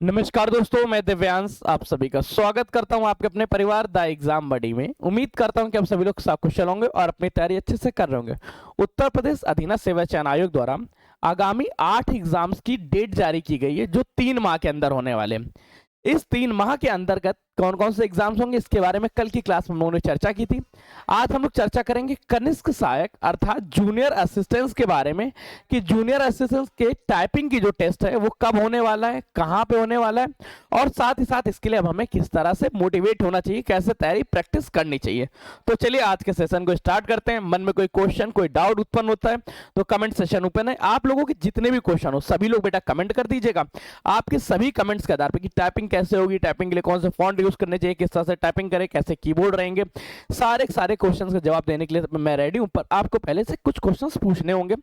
नमस्कार दोस्तों, मैं दिव्यांश आप सभी का स्वागत करता हूं आपके अपने परिवार द एग्जाम बडी में। उम्मीद करता हूं कि आप सभी लोग कुशल होंगे और अपनी तैयारी अच्छे से कर रहे होंगे। उत्तर प्रदेश अधीनस्थ सेवा चयन आयोग द्वारा आगामी 8 एग्जाम्स की डेट जारी की गई है जो 3 माह के अंदर होने वाले हैं। इस 3 माह के अंतर्गत कौन कौन से एग्जाम्स होंगे इसके बारे में कल की क्लास में हम लोगों ने चर्चा की थी। आज हम लोग चर्चा करेंगे कनिष्ठ सहायक अर्थात जूनियर असिस्टेंट्स के बारे में कि जूनियर असिस्टेंट्स के टाइपिंग की जो टेस्ट है वो कब होने वाला है, कहाँ पे होने वाला है और साथ ही साथ इसके लिए अब हमें किस तरह से मोटिवेट होना चाहिए, कैसे तैयारी प्रैक्टिस करनी चाहिए। तो चलिए आज के सेशन को स्टार्ट करते हैं। मन में कोई क्वेश्चन कोई डाउट उत्पन्न होता है तो कमेंट सेशन ओपन है। आप लोगों के जितने भी क्वेश्चन हो सभी लोग बेटा कमेंट कर दीजिएगा। आपके सभी कमेंट्स के आधार पर कि टाइपिंग कैसे होगी, टाइपिंग के लिए कौन से फॉन्ट यूज करने चाहिए, किस तरह से टाइपिंग करें, कैसे कीबोर्ड रहेंगे, सारे क्वेश्चंस का जवाब देने के लिए मैं रेडी हूं। पर आपको पहले से कुछ क्वेश्चंस पूछने होंगे।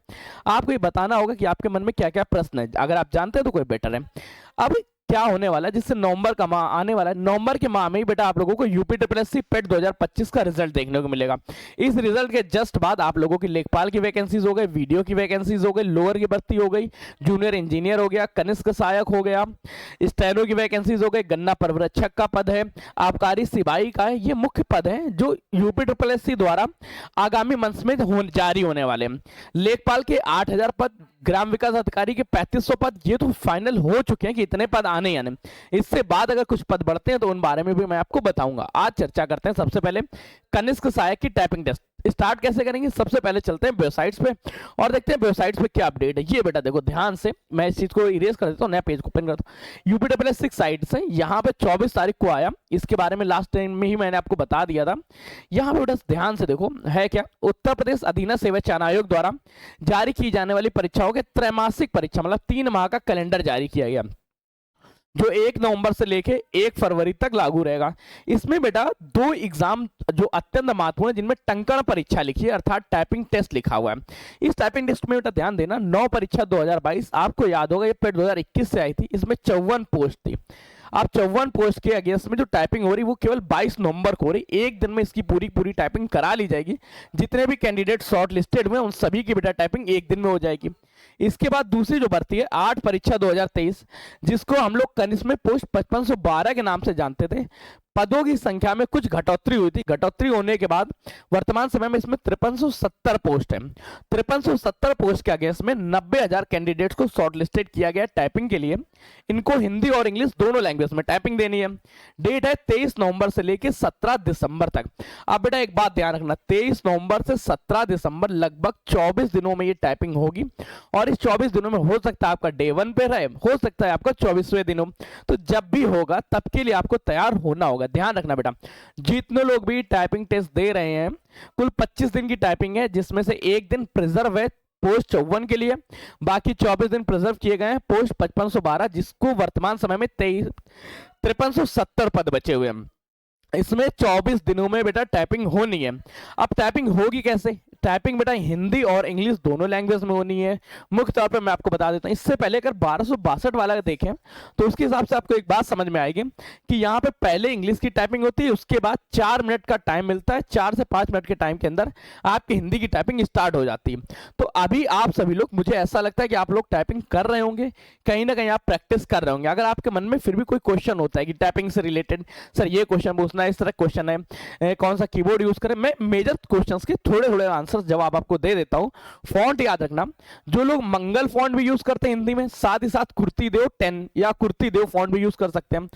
आपको ये बताना होगा कि आपके मन में क्या क्या प्रश्न है। अगर आप जानते हैं तो कोई बेटर है। अब क्या होने वाला है, जिससे नवंबर का माह आने वाला है, नवंबर के माह में ही बेटा आप लोगों को यूपीट्रिपलएससी पेट 2025 का रिजल्ट देखने को मिलेगा। इस रिजल्ट के जस्ट बाद आप लोगों की लेखपाल की वैकेंसीज हो गई, वीडियो की वैकेंसीज हो गई, लोअर की भर्ती हो गई, जूनियर इंजीनियर हो गया, कनिष्ठ सहायक हो गया, स्टेनो की वैकेंसीज हो गई, गन्ना परवरक्षक का पद है, आबकारी सिपाही का है। ये मुख्य पद है जो यूपीट्रिपलएससी द्वारा आगामी मंथ्स में जारी होने वाले हैं। लेखपाल के 8000 पद, ग्राम विकास अधिकारी के 3500 पद, ये तो फाइनल हो चुके हैं कि इतने पद आने यानी। इससे बाद अगर कुछ पद बढ़ते हैं तो उन बारे में भी मैं आपको बताऊंगा। आज चर्चा करते हैं सबसे पहले कनिष्ठ सहायक की टाइपिंग टेस्ट। स्टार्ट कैसे करेंगे, सबसे पहले चलते हैं वेबसाइट्स पे और देखते हैं वेबसाइट्स पे क्या अपडेट है। ये बेटा देखो ध्यान से, मैं इस चीज को इरेज कर देता हूँ, नया पेज को ओपन करता हूँ। यूपीट्रिपलएससी साइट से यहाँ पे 24 तारीख को आया। इसके बारे में लास्ट टाइम में ही मैंने आपको बता दिया था। यहाँ पे बेटा ध्यान से देखो है क्या, उत्तर प्रदेश अधीनस्थ सेवा चयन आयोग द्वारा जारी की जाने वाली परीक्षाओं के त्रैमासिक परीक्षा मतलब 3 माह का कैलेंडर जारी किया गया जो 1 नवंबर से लेके 1 फरवरी तक लागू रहेगा। इसमें बेटा 2 एग्जाम जो अत्यंत महत्वपूर्ण है जिनमें टंकण परीक्षा लिखी है अर्थात टाइपिंग टेस्ट लिखा हुआ है। इस टाइपिंग टेस्ट में बेटा ध्यान देना, 9 परीक्षा 2022 आपको याद होगा ये पेट 2021 से आई थी। इसमें 54 पोस्ट थी। अब 54 पोस्ट के अगेंस्ट में जो टाइपिंग हो रही वो केवल 22 नवंबर को हो रही। एक दिन में इसकी पूरी टाइपिंग करा ली जाएगी। जितने भी कैंडिडेट शॉर्ट लिस्टेड हुए उन सभी की बेटा टाइपिंग एक दिन में हो जाएगी। इसके बाद दूसरी जो भर्ती है 8 परीक्षा 2023 जिसको हम लोग कनिष्ठ में पोस्ट 5512 के नाम से जानते थे। पदों की संख्या में कुछ घटोतरी हुई थी। घटोतरी होने के बाद वर्तमान समय में इसमें 5370 पोस्ट है। 5370 पोस्ट के अगेंस्ट में 90,000 कैंडिडेट्स को शॉर्टलिस्टेड किया गया टाइपिंग के लिए। इनको हिंदी और इंग्लिश दोनों लैंग्वेज में टाइपिंग देनी है। डेट है 23 नवंबर से लेकर 17 दिसंबर तक। अब बेटा एक बात ध्यान रखना, 23 नवंबर से 17 दिसंबर लगभग 24 दिनों में ये टाइपिंग होगी और इस 24 दिनों में हो सकता है आपका डे 1 पे रहे, हो सकता है आपका 24वें दिन हो। तो जब भी होगा तब के लिए आपको तैयार होना होगा। ध्यान रखना बेटा, जितने लोग भी टाइपिंग टेस्ट दे रहे हैं कुल 25 दिन की टाइपिंग है जिसमें से एक दिन प्रिजर्व है पोस्ट 54 के लिए, बाकी 24 दिन प्रिजर्व किए गए हैं पोस्ट 5512 जिसको वर्तमान समय में 5370 पद बचे हुए हैं। इसमें 24 दिनों में बेटा टाइपिंग होनी है। अब टाइपिंग होगी कैसे, टाइपिंग बेटा हिंदी और इंग्लिश दोनों लैंग्वेज में होनी है। मुख्य तौर पे मैं आपको बता देता हूँ, इससे पहले अगर 1262 वाला देखें तो उसके हिसाब से आपको एक बात समझ में आएगी कि यहाँ पे पहले इंग्लिश की टाइपिंग होती है, उसके बाद 4 मिनट का टाइम मिलता है। 4 से 5 मिनट के टाइम के अंदर आपकी हिंदी की टाइपिंग स्टार्ट हो जाती है। तो अभी आप सभी लोग, मुझे ऐसा लगता है कि आप लोग टाइपिंग कर रहे होंगे, कहीं ना कहीं आप प्रैक्टिस कर रहे होंगे। अगर आपके मन में फिर भी कोई क्वेश्चन होता है कि टाइपिंग से रिलेटेड सर ये क्वेश्चन पूछना है, इस तरह क्वेश्चन है, कौन सा कीबोर्ड यूज करें, मैं मेजर क्वेश्चंस के थोड़े आंसर जवाब आपको दे देता हूं। फॉन्ट याद रखना, जो लोग मंगल फॉन्ट भी यूज करते हैं हिंदी में, साथ ही साथ कुर्ती देव 10 या कुर्ती देव फॉन्ट भी यूज कर सकते हैं।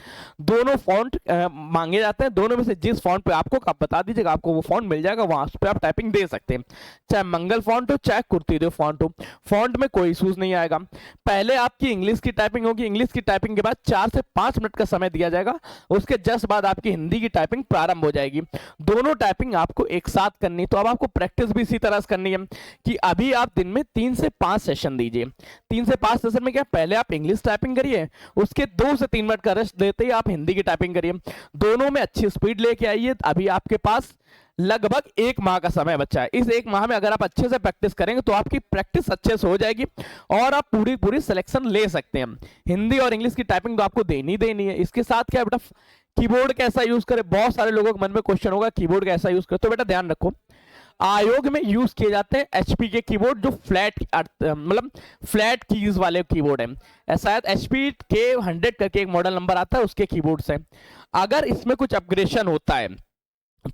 दोनों फॉन्ट मांगे जाते हैं। दोनों में से जिस फॉन्ट पे आपको आप बता दीजिएगा, आपको वो फॉन्ट मिल जाएगा, वहां पे आप टाइपिंग दे सकते हैं। चाहे मंगल फॉन्ट हो चाहे कुर्ती देव फॉन्ट हो, फॉन्ट में कोई इशूज नहीं आएगा। पहले आपकी इंग्लिश की टाइपिंग होगी, इंग्लिश की टाइपिंग के बाद 4 से 5 मिनट का समय दिया जाएगा। उसके जस्ट बाद आपकी हिंदी की टाइपिंग प्रारंभ हो जाएगी। दोनों टाइपिंग आपको एक साथ करनी। तो अब आपको प्रैक्टिस भी इसी तरह से करनी है कि अभी आप दिन में 3 से 5 सेशन दीजिए। 3 से 5 सेशन में क्या, पहले आप इंग्लिश टाइपिंग करिए, उसके 2 से 3 मिनट का रेस्ट देते ही आप हिंदी की टाइपिंग करिए। दोनों में अच्छी स्पीड लेके आइए। अभी आपके पास लगभग 1 माह का समय बचा है। इस 1 माह में अगर आप अच्छे से प्रैक्टिस करेंगे तो आपकी प्रैक्टिस अच्छे से हो जाएगी और आप पूरी सिलेक्शन ले सकते हैं। हिंदी और इंग्लिश की टाइपिंग तो आपको देनी है। इसके साथ क्या बेटा, कीबोर्ड कैसा यूज करें। बहुत सारे लोगों के मन में क्वेश्चन होगा कीबोर्ड कैसा यूज करें। तो बेटा ध्यान रखो, आयोग में यूज किए जाते हैं एचपी के कीबोर्ड जो फ्लैट मतलब फ्लैट कीज वाले कीबोर्ड है। शायद एचपी के 100 करके एक मॉडल नंबर आता है उसके कीबोर्ड से। अगर इसमें कुछ अपग्रेडेशन होता है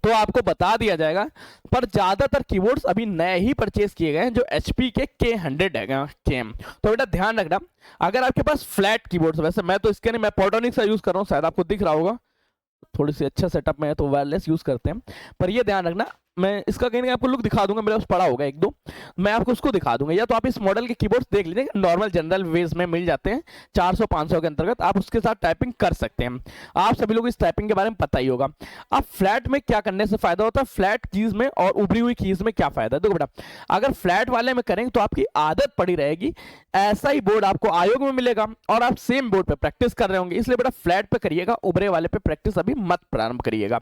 तो आपको बता दिया जाएगा, पर ज्यादातर कीबोर्ड्स अभी नए ही परचेज किए गए हैं जो एचपी के K100 है के। तो बेटा ध्यान रखना, अगर आपके पास फ्लैट कीबोर्ड्स, वैसे मैं तो इसके नहीं, मैं पॉडोनिक्स का यूज कर रहा हूँ, शायद आपको दिख रहा होगा, थोड़ी सी अच्छा सेटअप में है तो वायरलेस यूज करते हैं। पर ये ध्यान रखना, मैं इसका कहीं ना आपको लुक दिखा दूंगा, मेरे पास पड़ा होगा एक दो, मैं आपको उसको दिखा दूंगा, या तो आप इस मॉडल के कीबोर्ड्स देख लीजिए, नॉर्मल जनरल वेज में मिल जाते हैं 400-500 के अंतर्गत, आप उसके साथ टाइपिंग कर सकते हैं। आप सभी लोग इस टाइपिंग के बारे में पता ही होगा। अब फ्लैट में क्या करने से फायदा होता है, फ्लैट कीज में और उभरी हुई कीज में क्या फायदा है, देखो बेटा, अगर फ्लैट वाले में करेंगे तो आपकी आदत पड़ी रहेगी, ऐसा ही बोर्ड आपको आयोग में मिलेगा और आप सेम बोर्ड पे प्रैक्टिस कर रहे होंगे, इसलिए बेटा फ्लैट पे करिएगा, उभरे वाले पे प्रैक्टिस अभी मत प्रारंभ करिएगा।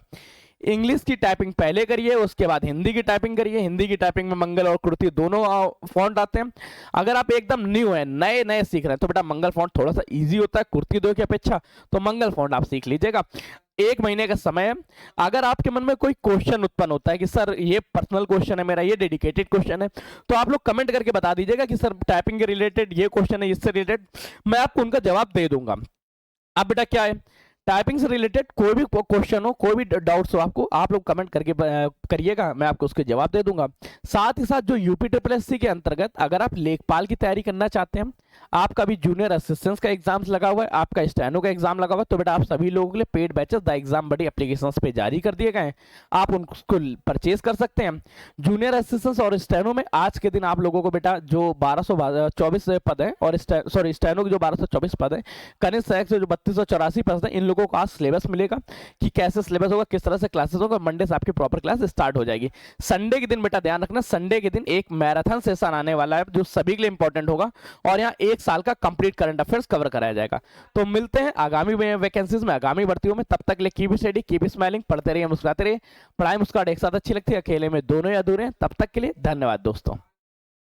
इंग्लिश की टाइपिंग पहले करिए, उसके बाद हिंदी की टाइपिंग करिए। हिंदी की टाइपिंग में मंगल और कुर्ती दोनों फॉन्ट आते हैं। अगर आप एकदम न्यू है, नए नए सीख रहे हैं, तो बेटा मंगल फॉन्ट थोड़ा सा इजी होता है कुर्ती दो की अपेक्षा, तो मंगल फॉन्ट आप सीख लीजिएगा। 1 महीने का समय है। अगर आपके मन में कोई क्वेश्चन उत्पन्न होता है कि सर ये पर्सनल क्वेश्चन है मेरा, ये डेडिकेटेड क्वेश्चन है, तो आप लोग कमेंट करके बता दीजिएगा कि सर टाइपिंग के रिलेटेड ये क्वेश्चन है, इससे रिलेटेड, मैं आपको उनका जवाब दे दूंगा। अब बेटा क्या है, टाइपिंग से रिलेटेड कोई भी क्वेश्चन हो, कोई भी डाउट्स हो आपको, आप लोग कमेंट करके करिएगा, मैं आपको उसके जवाब दे दूंगा। साथ ही साथ जो यूपी SSC के अंतर्गत अगर आप लेखपाल की तैयारी करना चाहते हैं, आपका भी जूनियर असिस्टेंट का एग्जाम्स लगा हुआ है, आपका स्टेनो का एग्जाम लगा हुआ है, तो बेटा आप सभी लोगों के लिए paid batches the exam buddy application पे जारी कर दिए गए हैं, आप उनको परचेज कर सकते हैं। जूनियर असिस्टेंट और स्टेनो में आज के दिन आप लोगों को बेटा जो 1224 पद है, और सॉरी स्टेनो के जो 1224 पद है, कनिष्ठ सहायक से जो 3284 पद है, इन लोगों को आज सिलेबस मिलेगा कि कैसे सिलेबस होगा, किस तरह से क्लासेस होगा। मंडे से आपकी प्रॉपर क्लास स्टार्ट हो जाएगी। संडे के दिन बेटा ध्यान रखना, संडे के दिन एक मैराथन सेशन आने वाला है जो सभी के लिए इंपॉर्टेंट होगा, और यहाँ 1 साल का कंप्लीट करंट अफेयर्स कवर कराया जाएगा। तो मिलते हैं आगामी वैकेंसीज में, आगामी भर्तियों में। तब तक ले कीप स्टडी, कीप स्माइलिंग, पढ़ते रहिए, मुस्कुराते रहिए। पढ़ाई मुस्कुराहट एक साथ अच्छी लगती है, अकेले में दोनों ही अधूरे हैं। तब तक के लिए धन्यवाद दोस्तों।